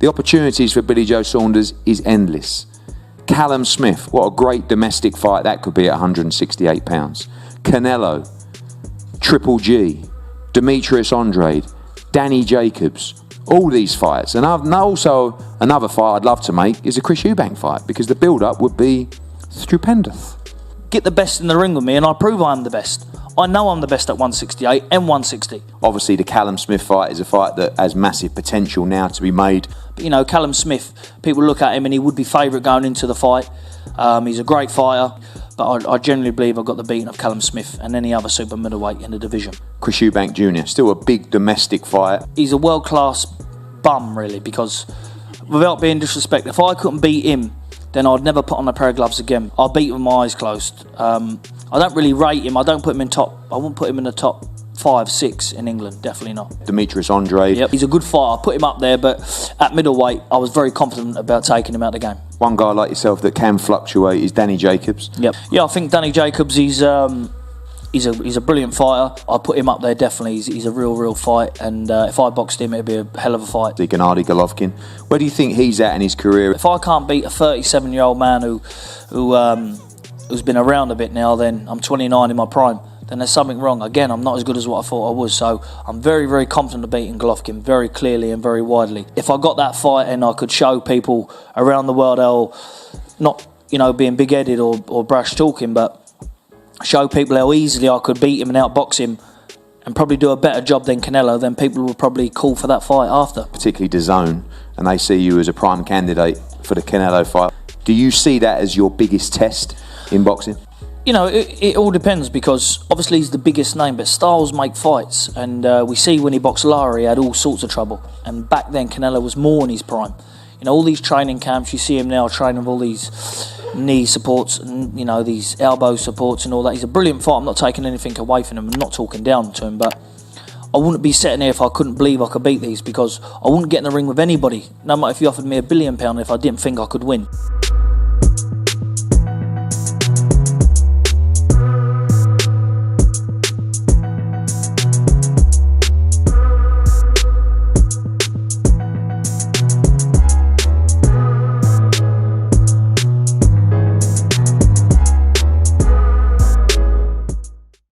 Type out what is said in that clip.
The opportunities for Billy Joe Saunders is endless. Callum Smith, what a great domestic fight that could be at 168 pounds. Canelo, Triple G, Demetrius Andrade, Danny Jacobs, all these fights. And also another fight I'd love to make is a Chris Eubank fight, because the build-up would be stupendous. Get the best in the ring with me and I prove I'm the best. I know I'm the best at 168 and 160. Obviously the Callum Smith fight is a fight that has massive potential now to be made. But you know, Callum Smith, people look at him and he would be favourite going into the fight. He's a great fighter, but I generally believe I've got the beating of Callum Smith and any other super middleweight in the division. Chris Eubank Jr., still a big domestic fight. He's a world-class bum, really, because without being disrespectful, if I couldn't beat him, then I'd never put on a pair of gloves again. I'll beat him with my eyes closed. I don't really rate him. I don't put him in top. I wouldn't put him in the top 5, 6 in England. Definitely not. Demetrius Andrade. Yep, he's a good fighter. I put him up there, but at middleweight, I was very confident about taking him out of the game. One guy like yourself that can fluctuate is Danny Jacobs. Yep. Yeah, I think Danny Jacobs, he's a brilliant fighter. I put him up there definitely. He's a real fight, and if I boxed him, it'd be a hell of a fight. Gennady Golovkin. Where do you think he's at in his career? If I can't beat a 37-year-old man who's been around a bit now, then I'm 29 in my prime. Then there's something wrong. Again, I'm not as good as what I thought I was. So I'm very confident of beating Golovkin very clearly and very widely. If I got that fight and I could show people around the world how, not being big-headed or brash talking, but show people how easily I could beat him and outbox him and probably do a better job than Canelo, then people will probably call for that fight after. Particularly DAZN, and they see you as a prime candidate for the Canelo fight. Do you see that as your biggest test in boxing? It all depends, because obviously he's the biggest name, but styles make fights, and we see when he boxed Lara, he had all sorts of trouble, and back then Canelo was more in his prime. All these training camps, you see him now training with all these knee supports and these elbow supports and all that. He's a brilliant fighter. I'm not taking anything away from him. I'm not talking down to him, but I wouldn't be sitting here if I couldn't believe I could beat these, because I wouldn't get in the ring with anybody, no matter if you offered me £1 billion, if I didn't think I could win.